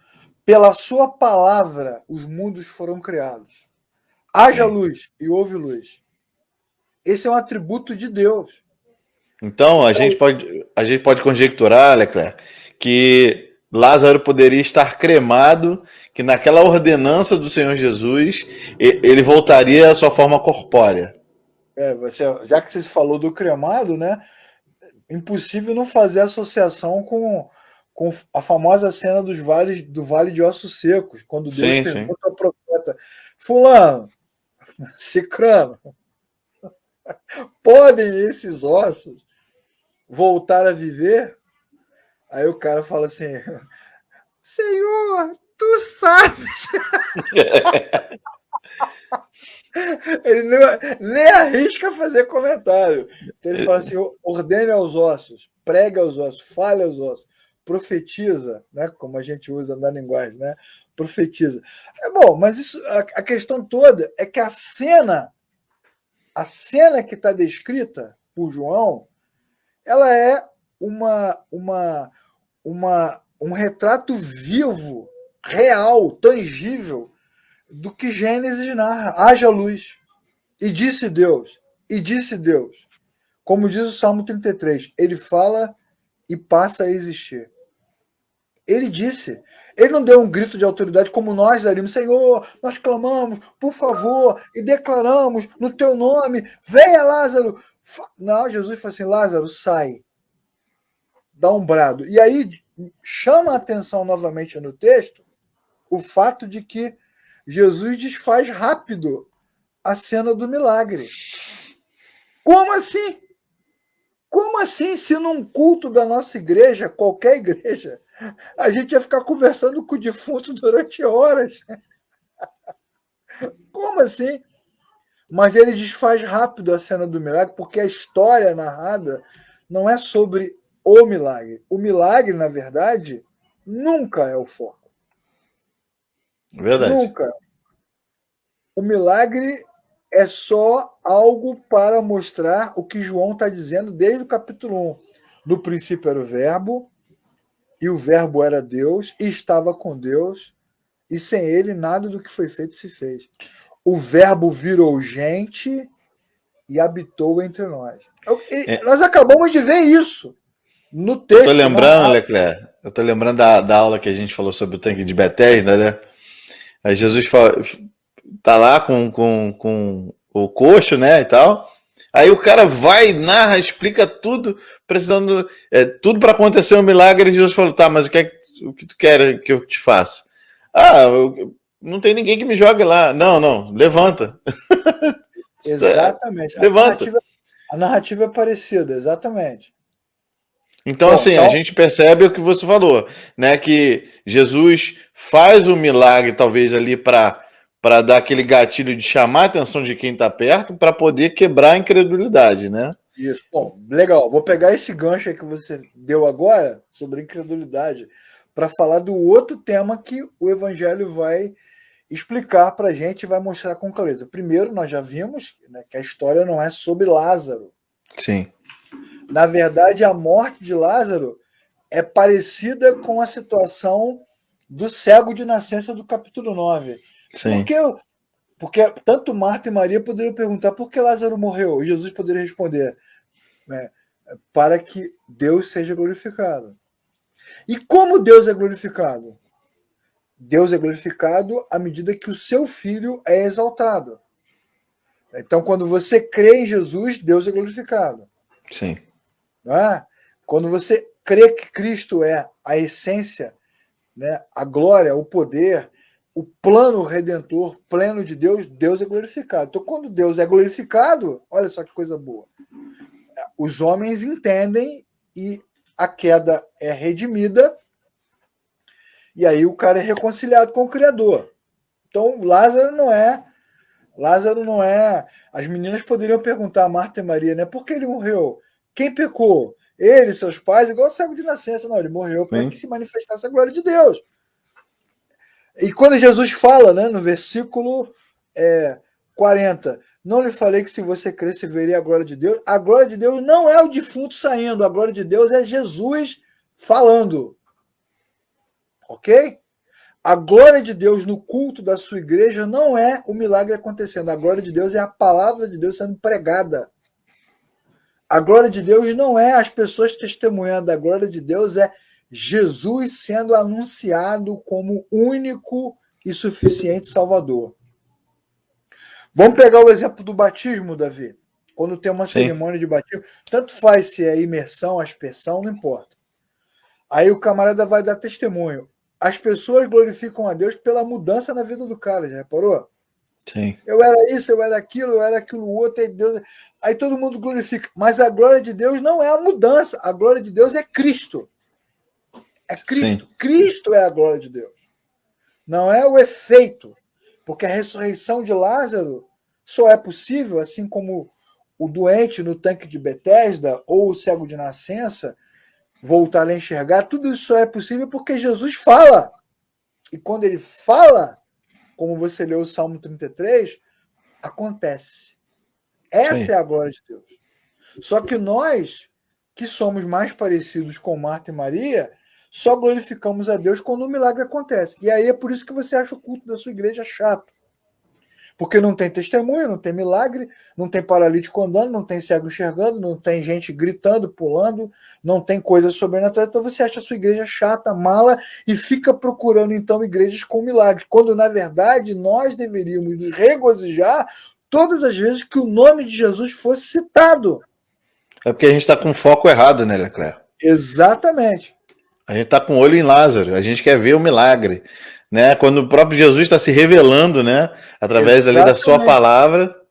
Speaker 1: Pela sua palavra, os mundos foram criados. Haja luz e houve luz. Esse é um atributo de Deus.
Speaker 2: Então, a gente pode conjecturar, Leclerc, que Lázaro poderia estar cremado, que naquela ordenança do Senhor Jesus, ele voltaria à sua forma corpórea.
Speaker 1: Já que você falou do cremado, né? Impossível não fazer associação com a famosa cena do Vale de Ossos Secos, quando Deus pergunta ao profeta: fulano, cicrano, podem esses ossos voltar a viver? Aí o cara fala assim: Senhor, tu sabes. Ele nem arrisca fazer comentário. Então ele fala assim: ordene aos ossos, prega aos ossos, fale aos ossos, profetiza, né? Como a gente usa na linguagem, né? Profetiza. Bom, mas isso, a questão toda é que a cena que está descrita por João, ela é um retrato vivo, real, tangível do que Gênesis narra. Haja luz. E disse Deus. E disse Deus. Como diz o Salmo 33, ele fala e passa a existir. Ele disse. Ele não deu um grito de autoridade como nós daríamos: Senhor, nós clamamos, por favor, e declaramos no teu nome, venha Lázaro. Não, Jesus falou assim: Lázaro, sai. Dá um brado. E aí chama a atenção novamente no texto o fato de que Jesus desfaz rápido a cena do milagre. Como assim? Como assim? Se num culto da nossa igreja, qualquer igreja, a gente ia ficar conversando com o defunto durante horas. Como assim? Mas ele desfaz rápido a cena do milagre, porque a história narrada não é sobre o milagre. O milagre, na verdade, nunca é o foco.
Speaker 2: Verdade.
Speaker 1: Nunca. O milagre é só algo para mostrar o que João está dizendo desde o capítulo 1. No princípio era o verbo, e o verbo era Deus, e estava com Deus, e sem ele nada do que foi feito se fez. O verbo virou gente e habitou entre nós. Nós acabamos de ver isso no texto.
Speaker 2: Eu tô lembrando, Leclerc, da aula que a gente falou sobre o tanque de Betesda, né? Aí Jesus tá lá com o coxo, né, e tal. Aí o cara vai, narra, explica tudo, precisando tudo para acontecer um milagre. E Jesus falou: tá, mas o que tu quer que eu te faça? não tem ninguém que me jogue lá. Não, não, levanta.
Speaker 1: Exatamente.
Speaker 2: Levanta.
Speaker 1: A narrativa é parecida, exatamente.
Speaker 2: Então,
Speaker 1: Bom,
Speaker 2: assim,
Speaker 1: então,
Speaker 2: a gente percebe o que você falou, né? Que Jesus faz o milagre, talvez, ali para dar aquele gatilho de chamar a atenção de quem está perto, para poder quebrar a incredulidade, né?
Speaker 1: isso. Bom, legal. Vou pegar esse gancho aí que você deu agora sobre incredulidade para falar do outro tema que o Evangelho vai explicar para a gente e vai mostrar com clareza. Primeiro, nós já vimos, né, que a história não é sobre Lázaro.
Speaker 2: Sim.
Speaker 1: Na verdade, a morte de Lázaro é parecida com a situação do cego de nascença do capítulo 9. Por
Speaker 2: Sim.
Speaker 1: que, porque tanto Marta e Maria poderiam perguntar por que Lázaro morreu? E Jesus poderia responder, né, para que Deus seja glorificado. E como Deus é glorificado? Deus é glorificado à medida que o seu filho é exaltado. Então, quando você crê em Jesus, Deus é glorificado.
Speaker 2: Sim.
Speaker 1: Não é? Quando você crê que Cristo é a essência, né, a glória, o poder, o plano redentor pleno de Deus, Deus é glorificado. Então, quando Deus é glorificado, olha só que coisa boa. Os homens entendem e a queda é redimida, e aí o cara é reconciliado com o Criador. Então, Lázaro não é. As meninas poderiam perguntar a Marta e Maria, né? Por que ele morreu? Quem pecou? Ele, seus pais, igual o cego de nascença. Não, ele morreu para
Speaker 2: Sim.
Speaker 1: que se manifestasse a glória de Deus. E quando Jesus fala, né, no versículo 40, não lhe falei que se você cresce veria a glória de Deus. A glória de Deus não é o defunto saindo, a glória de Deus é Jesus falando. Ok? A glória de Deus no culto da sua igreja não é o milagre acontecendo. A glória de Deus é a palavra de Deus sendo pregada. A glória de Deus não é as pessoas testemunhando. A glória de Deus é Jesus sendo anunciado como único e suficiente Salvador. Vamos pegar o exemplo do batismo, Davi. Quando tem uma
Speaker 2: Sim.
Speaker 1: cerimônia de batismo, tanto faz se é imersão, aspersão, não importa. Aí o camarada vai dar testemunho. As pessoas glorificam a Deus pela mudança na vida do cara, já reparou?
Speaker 2: Sim.
Speaker 1: Eu era isso, eu era aquilo outro, e Deus. Aí todo mundo glorifica. Mas a glória de Deus não é a mudança, a glória de Deus é Cristo. É Cristo.
Speaker 2: Sim.
Speaker 1: Cristo é a glória de Deus. Não é o efeito. Porque a ressurreição de Lázaro só é possível, assim como o doente no tanque de Betesda ou o cego de nascença voltar a enxergar, tudo isso só é possível porque Jesus fala. E quando ele fala, como você leu o Salmo 33, acontece. Essa
Speaker 2: Sim.
Speaker 1: é a glória de Deus. Só que nós, que somos mais parecidos com Marta e Maria, só glorificamos a Deus quando o milagre acontece. E aí é por isso que você acha o culto da sua igreja chato. Porque não tem testemunho, não tem milagre, não tem paralítico andando, não tem cego enxergando, não tem gente gritando, pulando, não tem coisa sobrenatural. Então você acha a sua igreja chata, mala e fica procurando então igrejas com milagres. Quando na verdade nós deveríamos nos regozijar todas as vezes que o nome de Jesus fosse citado.
Speaker 2: É porque a gente está com foco errado, né, Leclerc?
Speaker 1: Exatamente.
Speaker 2: A gente está com o olho em Lázaro, a gente quer ver o milagre, né? Quando o próprio Jesus está se revelando, né? Através ali da sua
Speaker 1: Exatamente.
Speaker 2: palavra.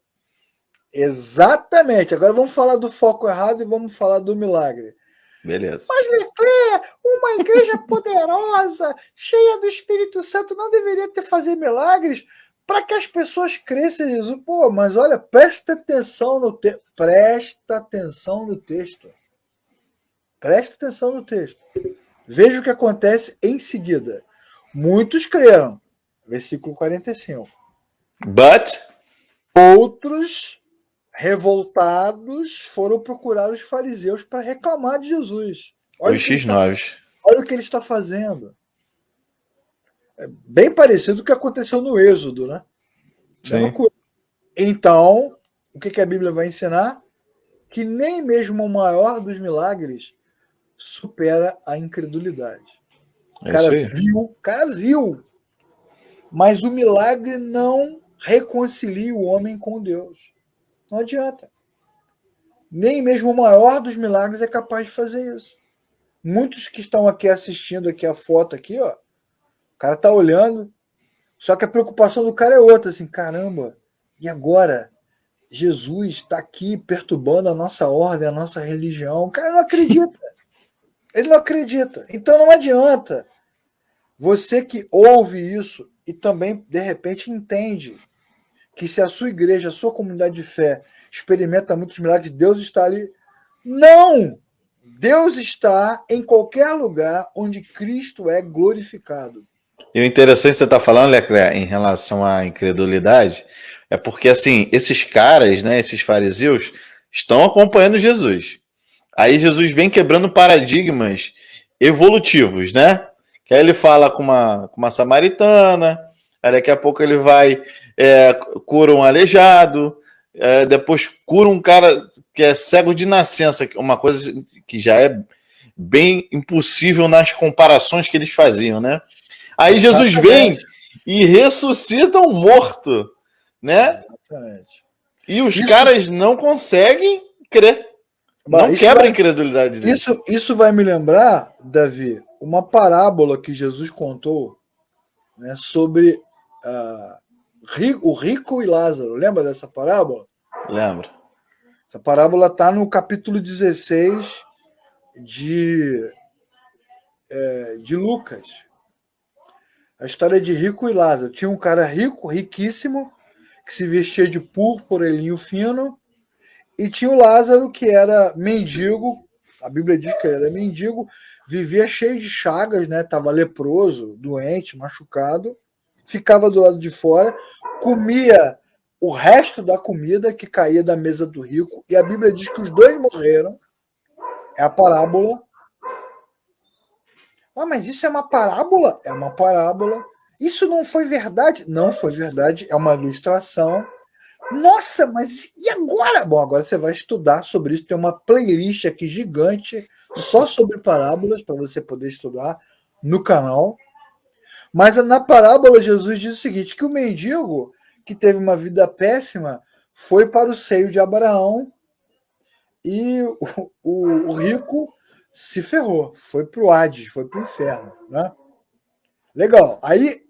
Speaker 1: Exatamente. Agora vamos falar do foco errado e vamos falar do milagre.
Speaker 2: Beleza.
Speaker 1: Mas, Leclerc, uma igreja poderosa, cheia do Espírito Santo, não deveria ter fazer milagres para que as pessoas cresçam em Jesus. Pô, mas olha, presta atenção no texto. Presta atenção no texto. Presta atenção no texto. Veja o que acontece em seguida. Muitos creram. Versículo 45.
Speaker 2: But,
Speaker 1: Outros, revoltados, foram procurar os fariseus para reclamar de Jesus.
Speaker 2: os X9.
Speaker 1: Olha o que ele está fazendo. É bem parecido com o que aconteceu no Êxodo, né? Mesma
Speaker 2: Sim,
Speaker 1: coisa. Então, o que a Bíblia vai ensinar? Que nem mesmo o maior dos milagres supera a incredulidade.
Speaker 2: é isso aí.
Speaker 1: O cara viu, mas o milagre não reconcilia o homem com Deus. Não adianta. Nem mesmo o maior dos milagres é capaz de fazer isso. Muitos que estão aqui assistindo aqui a foto aqui, ó, o cara tá olhando, Só que a preocupação do cara é outra, assim, caramba, e agora? Jesus está aqui perturbando a nossa ordem, a nossa religião. O cara não acredita. Ele não acredita. Então não adianta você que ouve isso e também, de repente, entende que se a sua igreja, a sua comunidade de fé experimenta muitos milagres, Deus está ali. Não! Deus está em qualquer lugar onde Cristo é glorificado.
Speaker 2: E o interessante que você está falando, Leclerc, em relação à incredulidade, é porque, assim, esses caras, né, esses fariseus, estão acompanhando Jesus. Aí Jesus vem quebrando paradigmas evolutivos, né? Que aí ele fala com uma samaritana, aí daqui a pouco ele vai, cura um aleijado, depois cura um cara que é cego de nascença, uma coisa que já é bem impossível nas comparações que eles faziam, né? Aí Jesus vem e ressuscita um morto, né?
Speaker 1: Exatamente.
Speaker 2: E os
Speaker 1: Isso,
Speaker 2: caras não conseguem crer. Não quebra a incredulidade deles.
Speaker 1: Isso vai me lembrar, Davi, uma parábola que Jesus contou, né, sobre o rico e Lázaro. Lembra dessa parábola?
Speaker 2: Lembro.
Speaker 1: Essa parábola está no capítulo 16 de Lucas. A história de rico e Lázaro. Tinha um cara rico, riquíssimo, que se vestia de púrpura e linho fino, e tinha o Lázaro, que era mendigo. A Bíblia diz que ele era mendigo, vivia cheio de chagas, né? Estava leproso, doente, machucado, ficava do lado de fora, comia o resto da comida que caía da mesa do rico, e a Bíblia diz que os dois morreram. É a parábola. Ah, mas isso é uma parábola? É uma parábola. Isso não foi verdade? Não foi verdade, é uma ilustração. Nossa, mas e agora? Bom, agora você vai estudar sobre isso. Tem uma playlist aqui gigante só sobre parábolas para você poder estudar no canal. Mas na parábola, Jesus diz o seguinte: que o mendigo, que teve uma vida péssima, foi para o seio de Abraão e o rico se ferrou, foi para o Hades, foi para o inferno. Né? Legal. Aí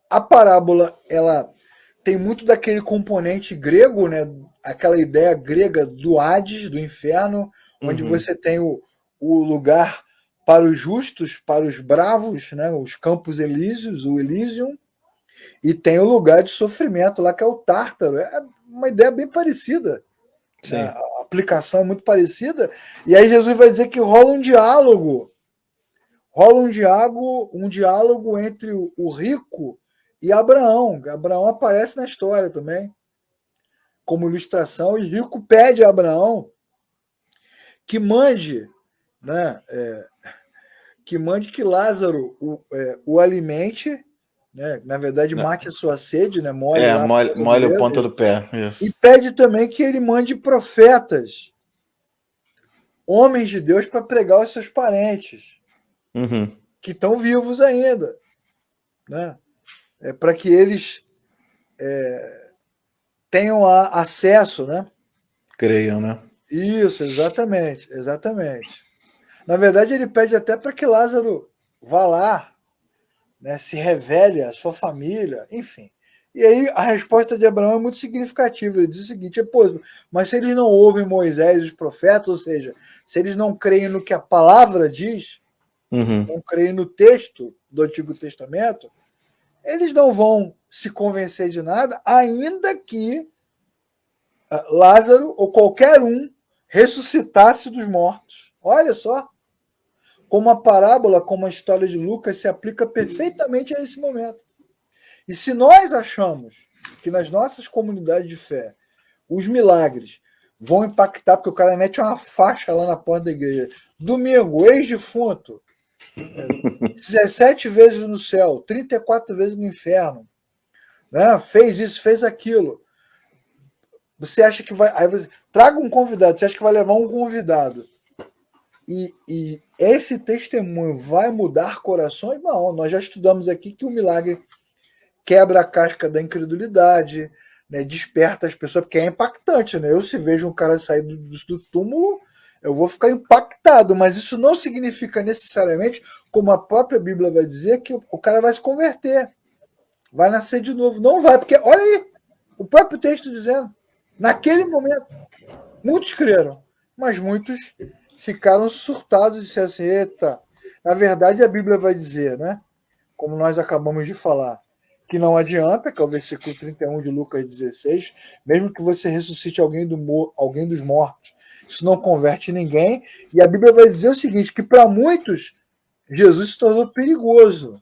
Speaker 1: a parábola, ela tem muito daquele componente grego, né? Aquela ideia grega do Hades, do inferno, onde você tem o lugar para os justos, para os bravos, né? Os campos elíseos, o Elysium, e tem o lugar de sofrimento lá, que é o Tártaro. É uma ideia bem parecida.
Speaker 2: Sim.
Speaker 1: Né? A aplicação é muito parecida. E aí Jesus vai dizer que rola um diálogo. Rola um diálogo entre o rico e Abraão. Abraão aparece na história também, como ilustração, e rico pede a Abraão que mande, né, que Lázaro o alimente, né, na verdade mate a sua sede, né, molhe lá
Speaker 2: molha a ponta do pé. Isso.
Speaker 1: E pede também que ele mande profetas, homens de Deus, para pregar aos seus parentes, que estão vivos ainda, né, para que eles tenham acesso, né?
Speaker 2: Creiam, né?
Speaker 1: Isso, exatamente, exatamente. Na verdade, ele pede até para que Lázaro vá lá, né, se revele à sua família, enfim. E aí a resposta de Abraão é muito significativa. Ele diz o seguinte: pô, mas se eles não ouvem Moisés e os profetas, ou seja, se eles não creem no que a palavra diz, não creem no texto do Antigo Testamento, eles não vão se convencer de nada, ainda que Lázaro ou qualquer um ressuscitasse dos mortos. Olha só como a parábola, como a história de Lucas se aplica perfeitamente a esse momento. E se nós achamos que nas nossas comunidades de fé os milagres vão impactar, porque o cara mete uma faixa lá na porta da igreja, domingo, ex-defunto, 17 vezes no céu, 34 vezes no inferno, né? Fez isso, fez aquilo. Você acha que vai. Aí você traga um convidado, você acha que vai levar um convidado. E esse testemunho vai mudar corações? Não, nós já estudamos aqui que o milagre quebra a casca da incredulidade, né, desperta as pessoas, porque é impactante. Né? Eu, se vejo um cara sair do túmulo, eu vou ficar impactado, mas isso não significa necessariamente, como a própria Bíblia vai dizer, que o cara vai se converter. vai nascer de novo. Não vai, porque olha aí, o próprio texto dizendo, naquele momento, muitos creram, mas muitos ficaram surtados e disseram assim, eita, na verdade a Bíblia vai dizer, né? Como nós acabamos de falar, que não adianta, que é o versículo 31 de Lucas 16, mesmo que você ressuscite alguém dos mortos, isso não converte ninguém, e a Bíblia vai dizer o seguinte, que para muitos, Jesus se tornou perigoso,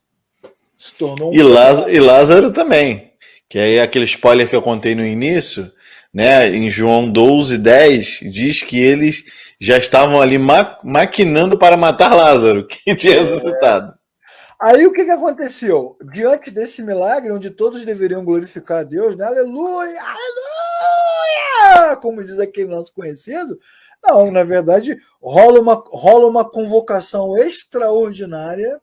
Speaker 1: se tornou um
Speaker 2: E Lázaro também, que aí aquele spoiler que eu contei no início, né, em João 12:10, diz que eles já estavam ali maquinando para matar Lázaro, que tinha ressuscitado.
Speaker 1: Aí o que aconteceu? Diante desse milagre, onde todos deveriam glorificar a Deus, né? Aleluia, aleluia! Como diz aquele nosso conhecido, não, na verdade, rola uma convocação extraordinária,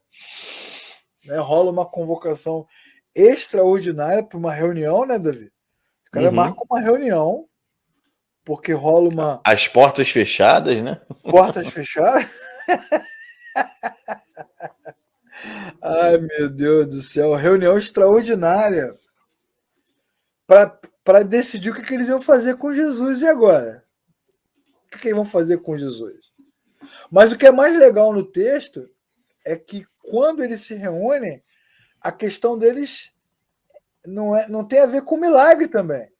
Speaker 1: né? Rola uma convocação extraordinária para uma reunião, né, Davi? O cara marca uma reunião, porque rola uma.
Speaker 2: As portas fechadas, né?
Speaker 1: Portas fechadas. Ai, meu Deus do céu, reunião extraordinária para decidir o que eles iam fazer com Jesus e agora. O que eles vão fazer com Jesus? Mas o que é mais legal no texto é que quando eles se reúnem, a questão deles não tem a ver com milagre também.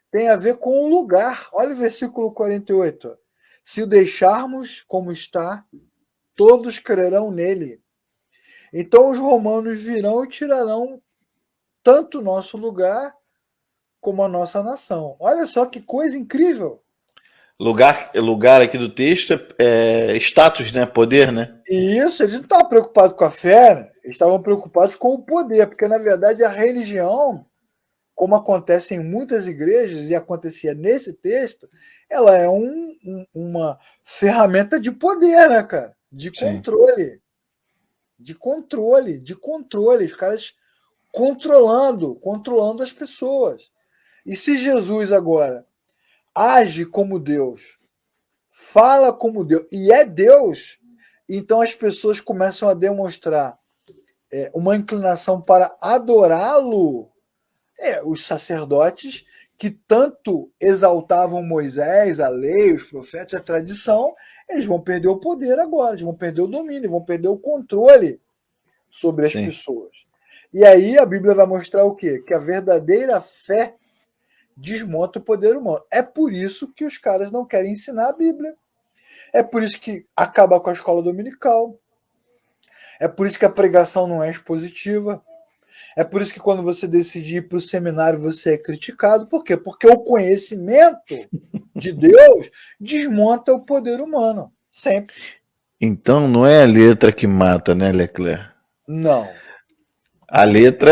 Speaker 1: Tem a ver com o lugar. Olha o versículo 48. Se o deixarmos como está, todos crerão nele. Então os romanos virão e tirarão tanto o nosso lugar como a nossa nação. Olha só que coisa incrível.
Speaker 2: Lugar aqui do texto é status, né? Poder, né?
Speaker 1: E isso, eles não estavam preocupados com a fé, né? Eles estavam preocupados com o poder, porque na verdade a religião, como acontece em muitas igrejas e acontecia nesse texto, ela é uma ferramenta de poder, né, cara? De
Speaker 2: Sim.
Speaker 1: controle. De controle. Os caras controlando as pessoas. E se Jesus agora age como Deus, fala como Deus e é Deus, então as pessoas começam a demonstrar uma inclinação para adorá-lo. Os sacerdotes que tanto exaltavam Moisés, a lei, os profetas, a tradição, eles vão perder o poder agora, eles vão perder o domínio, vão perder o controle sobre as
Speaker 2: Sim.
Speaker 1: pessoas. E aí a Bíblia vai mostrar o quê? Que a verdadeira fé desmonta o poder humano. É por isso que os caras não querem ensinar a Bíblia. É por isso que acaba com a escola dominical. É por isso que a pregação não é expositiva. É por isso que quando você decide ir para o seminário você é criticado. Por quê? Porque o conhecimento de Deus desmonta o poder humano. Sempre.
Speaker 2: Então não é a letra que mata, né, Leclerc?
Speaker 1: Não.
Speaker 2: A letra,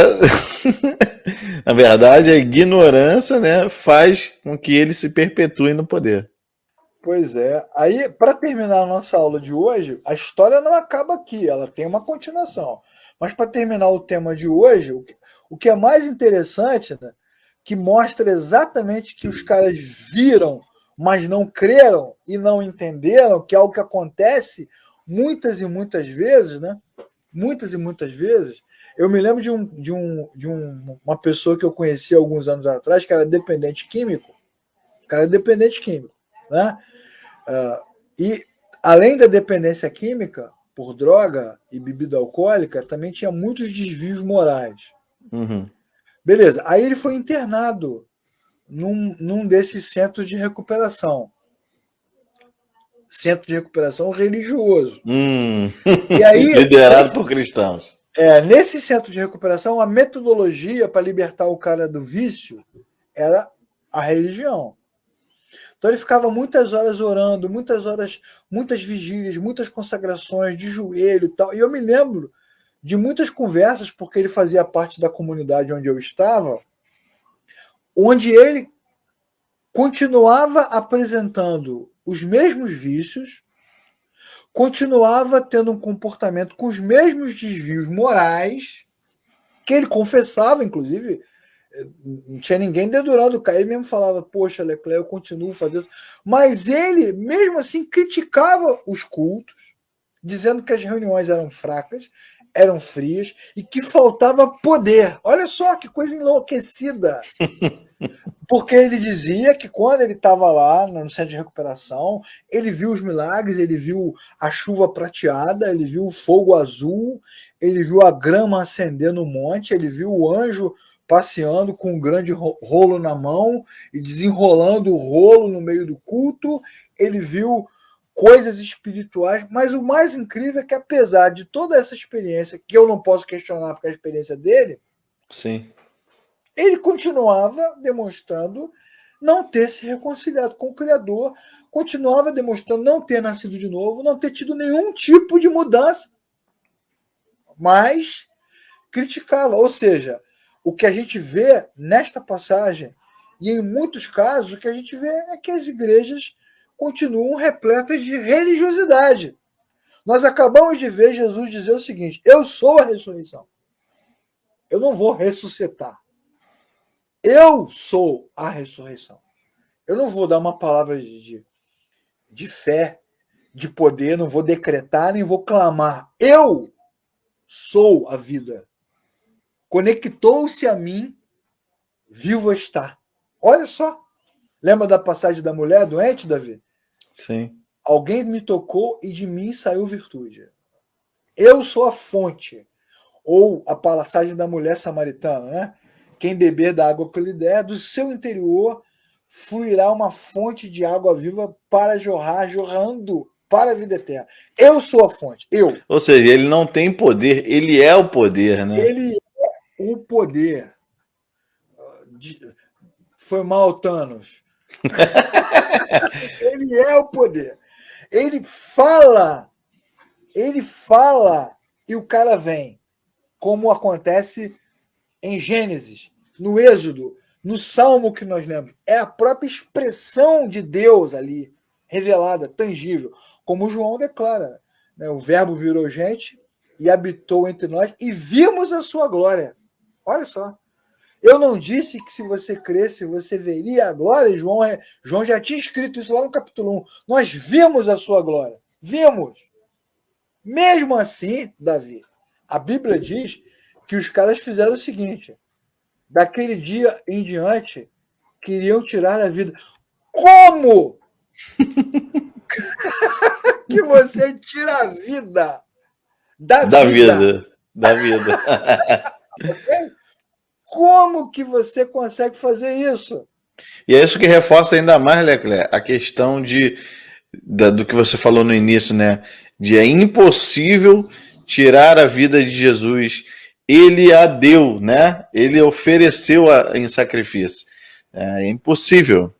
Speaker 2: na verdade, a ignorância, né, faz com que ele se perpetue no poder.
Speaker 1: Pois é. Aí, para terminar a nossa aula de hoje, a história não acaba aqui, ela tem uma continuação. Mas para terminar o tema de hoje, o que é mais interessante, né, que mostra exatamente que os caras viram, mas não creram e não entenderam, que é o que acontece muitas e muitas vezes, né? Muitas e muitas vezes. Eu me lembro uma pessoa que eu conheci alguns anos atrás, que era dependente químico. Cara, dependente químico, né? E além da dependência química por droga e bebida alcoólica, também tinha muitos desvios morais.
Speaker 2: Uhum.
Speaker 1: Beleza, aí ele foi internado num desses centros de recuperação. Centro de recuperação religioso. E aí,
Speaker 2: Liderado por cristãos.
Speaker 1: nesse centro de recuperação, a metodologia para libertar o cara do vício era a religião. Então ele ficava muitas horas orando, muitas horas, muitas vigílias, muitas consagrações de joelho e tal. E eu me lembro de muitas conversas, porque ele fazia parte da comunidade onde eu estava, onde ele continuava apresentando os mesmos vícios, continuava tendo um comportamento com os mesmos desvios morais, que ele confessava, inclusive, não tinha ninguém dedurando o cara. Ele mesmo falava, poxa, Leclerc, eu continuo fazendo. Mas ele, mesmo assim, criticava os cultos, dizendo que as reuniões eram fracas. eram frias e que faltava poder. Olha só que coisa enlouquecida. Porque ele dizia que quando ele estava lá no centro de recuperação, ele viu os milagres, ele viu a chuva prateada, ele viu o fogo azul, ele viu a grama acender no monte, ele viu o anjo passeando com um grande rolo na mão e desenrolando o rolo no meio do culto, ele viu coisas espirituais, mas o mais incrível é que apesar de toda essa experiência, que eu não posso questionar porque é a experiência dele,
Speaker 2: Sim.
Speaker 1: ele continuava demonstrando não ter se reconciliado com o Criador, continuava demonstrando não ter nascido de novo, não ter tido nenhum tipo de mudança, mas criticava. Ou seja, o que a gente vê nesta passagem, e em muitos casos, o que a gente vê é que as igrejas continuam repletas de religiosidade. Nós acabamos de ver Jesus dizer o seguinte: eu sou a ressurreição. Eu não vou ressuscitar. Eu sou a ressurreição. Eu não vou dar uma palavra de fé, de poder, não vou decretar, nem vou clamar. Eu sou a vida. Conectou-se a mim, vivo está. Olha só. Lembra da passagem da mulher doente, Davi?
Speaker 2: Sim.
Speaker 1: Alguém me tocou e de mim saiu virtude. Eu sou a fonte. Ou a passagem da mulher samaritana, né? Quem beber da água que eu lhe der, do seu interior fluirá uma fonte de água viva para jorrar, jorrando para a vida eterna. Eu sou a fonte. Eu.
Speaker 2: Ou seja, ele não tem poder, ele é o poder, né?
Speaker 1: Ele é o poder. Foi mal, Thanos. Ele é o poder. Ele fala e o cara vem. Como acontece em Gênesis, no Êxodo, no Salmo que nós lemos. É a própria expressão de Deus ali, revelada, tangível. Como João declara, né? O verbo virou gente e habitou entre nós e vimos a sua glória. Olha só. Eu não disse que se você cresce, você veria a glória. João já tinha escrito isso lá no capítulo 1. Nós vimos a sua glória. Vimos. Mesmo assim, Davi, a Bíblia diz que os caras fizeram o seguinte: daquele dia em diante, queriam tirar a vida. Como que você tira a vida da
Speaker 2: Da
Speaker 1: vida?
Speaker 2: vida. Da vida.
Speaker 1: Como que você consegue fazer isso?
Speaker 2: E é isso que reforça ainda mais, Leclerc, a questão do que você falou no início, né? De é impossível tirar a vida de Jesus. Ele a deu, né? Ele ofereceu em sacrifício. É impossível.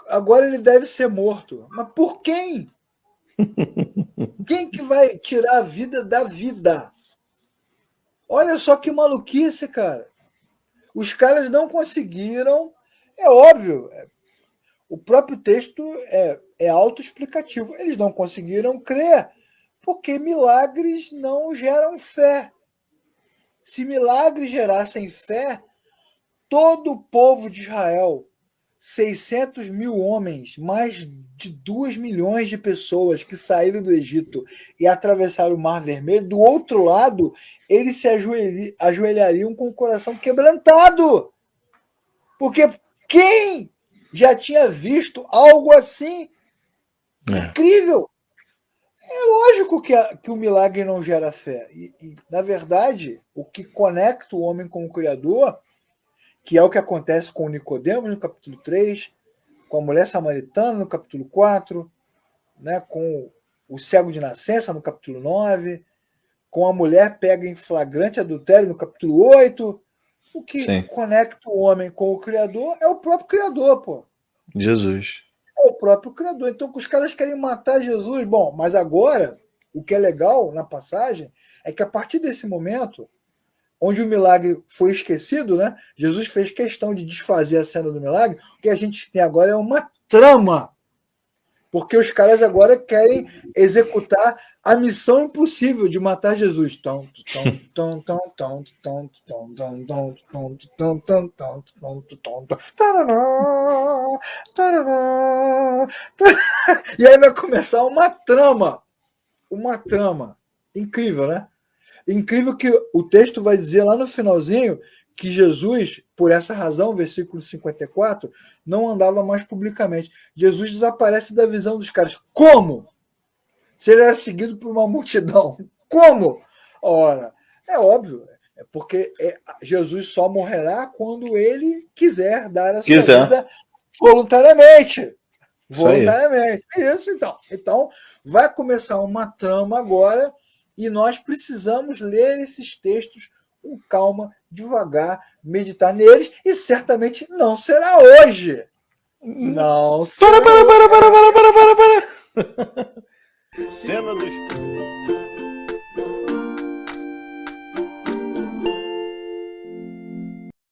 Speaker 1: Agora ele deve ser morto. Mas por quem? Quem que vai tirar a vida da vida? Olha só que maluquice, cara. Os caras não conseguiram. É óbvio, o próprio texto é autoexplicativo. Eles não conseguiram crer, porque milagres não geram fé. Se milagres gerassem fé, todo o povo de Israel, 600 mil homens, mais de 2 milhões de pessoas que saíram do Egito e atravessaram o Mar Vermelho, do outro lado, eles se ajoelhariam com o coração quebrantado. Porque quem já tinha visto algo assim incrível? É lógico que o milagre não gera fé. Na verdade, o que conecta o homem com o Criador, que é o que acontece com o Nicodemos no capítulo 3, com a mulher samaritana no capítulo 4, né, com o cego de nascença no capítulo 9, com a mulher pega em flagrante adultério no capítulo 8. O que
Speaker 2: Sim.
Speaker 1: conecta o homem com o Criador é o próprio Criador, pô.
Speaker 2: Jesus.
Speaker 1: É o próprio Criador. Então, os caras querem matar Jesus. Bom, mas agora, o que é legal na passagem é que a partir desse momento, onde o milagre foi esquecido, né? Jesus fez questão de desfazer a cena do milagre. O que a gente tem agora é uma trama. Porque os caras agora querem executar a missão impossível de matar Jesus. E aí vai começar uma trama incrível, né? Incrível que o texto vai dizer lá no finalzinho que Jesus, por essa razão, versículo 54, não andava mais publicamente. Jesus desaparece da visão dos caras. Como? Se ele era seguido por uma multidão. Como? Ora, é óbvio. É porque Jesus só morrerá quando ele quiser dar a sua vida voluntariamente. Voluntariamente. Isso, então. Então, vai começar uma trama agora e nós precisamos ler esses textos com calma, devagar, meditar neles e certamente não será hoje. Não será
Speaker 2: Para. Cena dos